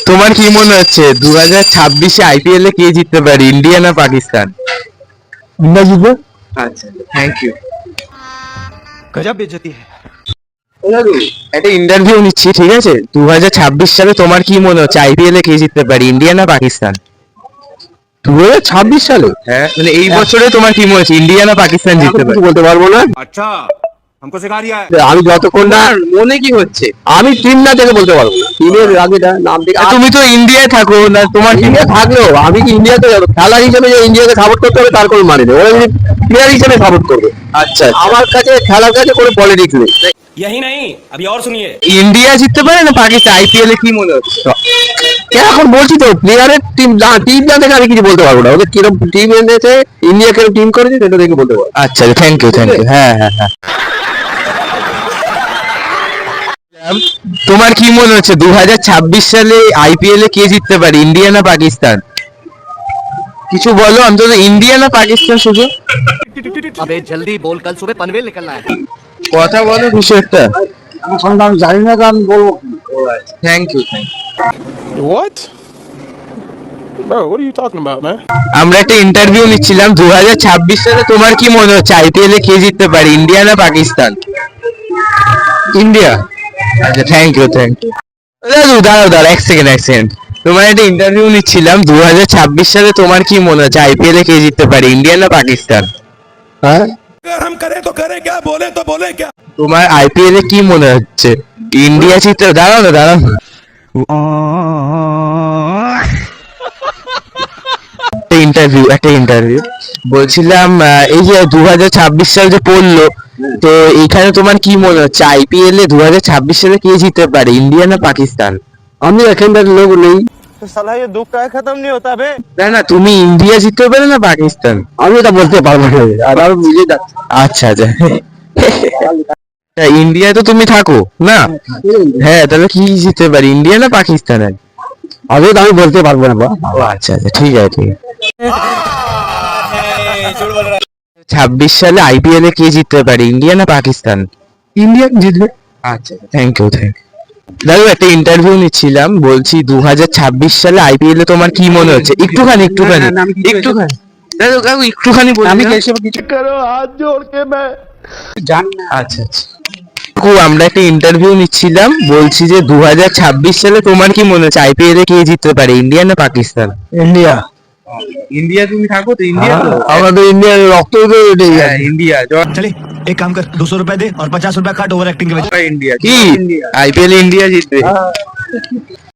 তোমার কি মনে হচ্ছে 2026-এ আইপিএল এ কে জিততে পারে, ইন্ডিয়া না পাকিস্তান? ইন্ডিয়া জিতবে। আচ্ছা, থ্যাংক ইউ। गजब बेइज्जती है। একটা ইন্টারভিউ নিচ্ছি, ঠিক আছে? 2026 সালে তোমার কি মনে হচ্ছে আইপিএল এ কে জিততে পারে, ইন্ডিয়া না পাকিস্তান? 2026 সালে হ্যাঁ, মানে এই বছরে তোমার কি মনে হচ্ছে ইন্ডিয়া না পাকিস্তান জিততে কিছু পারে? বলতে পারবো না। अच्छा हमको सिखा रिया है। আমি যতক্ষণ না মনে কি হচ্ছে? আমি টিম না দেখে বলতে পারবো না। টিমের আগে নাম দেখে তুমি তো ইন্ডিয়ায় থাকো না, তোমার কি ইন্ডিয়া থাকলেও আমি কি ইন্ডিয়াতে যাবো? খেলা হিসেবে যে ইন্ডিয়াকে সাপোর্ট করতে হবে তার কোনো মানে নেই। ওরা যদি প্লেয়ার হিসেবে সাপোর্ট করবে। আচ্ছা, আমার কাছে খেলার কাছে কোনো পলিটিক্স নেই। यही नहीं अभी और सुनिए। ইন্ডিয়া জিততে পারে না পাকিস্তান আইপিএল এ, কি মনে হচ্ছে? এখন বলছি তো প্লেয়ারের টিম না দেখে আমি কিছু বলতে পারবো না। ওদের কিরকম টিম এনেছে, ইন্ডিয়া কিরকম টিম করেছে সেটা দেখে বলতে পারবো। আচ্ছা, থ্যাংক ইউ, থ্যাংক ইউ। হ্যাঁ হ্যাঁ হ্যাঁ। তোমার কি মনে হচ্ছে 2026 সালে আইপিএল এ কে জিততে পারে, ইন্ডিয়া না পাকিস্তান? কিছু বলো, অন্তত ইন্ডিয়া না পাকিস্তান শুধু अबे जल्दी बोल, कल सुबह पनवेल निकलना है। কথা বলো কিছু একটা। এখন আমি জানি না আমি বলবো। Thank you. What? Bro, what are you talking about, man? আমরা একটা ইন্টারভিউ নিচ্ছিলাম, 2026 সালে তোমার কি মনে হচ্ছে আইপিএল এ কে জিততে পারে, ইন্ডিয়া না পাকিস্তান? ইন্ডিয়া। আচ্ছা, থ্যাংক ইউ, থ্যাংক ইউ। দাঁড়াও এক সেকেন্ড। তোমার একটা ইন্টারভিউ নিচ্ছিলাম, 2026 সালে তোমার কি মনে হচ্ছে আইপিএল এ কে জিততে পারে, ইন্ডিয়া না পাকিস্তান? হ্যাঁ अगर हम करें तो करें क्या, बोले तो बोले क्या। তোমার আইপিএল এ কি মনে হচ্ছে ইন্ডিয়া জিততে? দাঁড়াও। একটা ইন্টারভিউ বলছিলাম, এই যে 2026 সাল যে পড়লো, তো এইখানে তোমার কি মনে হচ্ছে আইপিএল এ 2026 সালে কে জিততে পারে, ইন্ডিয়া না পাকিস্তান? আমি এখানকার লোক নেই। तो साला ये दुख का खत्म नहीं होता बे। না তুমি ইন্ডিয়া জিততে পারে না পাকিস্তান? আমি এটা বলতে পারবো না। আর আমি বুঝে যাচ্ছি। আচ্ছা। ইন্ডিয়ায় তো তুমি থাকো না? হ্যাঁ, তাহলে কি জিততে পারে, ইন্ডিয়া না পাকিস্তান? আগে তো আমি বলতে পারবো না। ও আচ্ছা, ঠিক আছে। 26 সালে আইপিএল এ কে জিততে পারে, ইন্ডিয়া না পাকিস্তান? ইন্ডিয়া জিতবে। আচ্ছা, থ্যাংক ইউ। দাদু, একটা ইন্টারভিউ নিচ্ছিলাম, বলছি 2026 সালে আইপিএল এ তোমার কি মনে হচ্ছে? একটুখানি দাদু একটুখানি বলুন। আমি না? কিছু करो हाथ जोड़ के मैं জানি না। আচ্ছা। আমরা একটা ইন্টারভিউ নিচ্ছিলাম, বলছি যে 2026 সালে তোমার কি মনে হচ্ছে আইপিএল এ কে জিততে পারে, ইন্ডিয়া না পাকিস্তান? ইন্ডিয়া। ইন্ডিয়া, তুমি থাকো তো ইন্ডিয়া? আমাদের ইন্ডিয়ার রক্ত ইন্ডিয়া। चले एक काम कर, 200 रुपए दे और 50 रुपए काट ओवर एक्टिंग के वजह। ইন্ডিয়া কি আইপিএল ইন্ডিয়া জিতবে?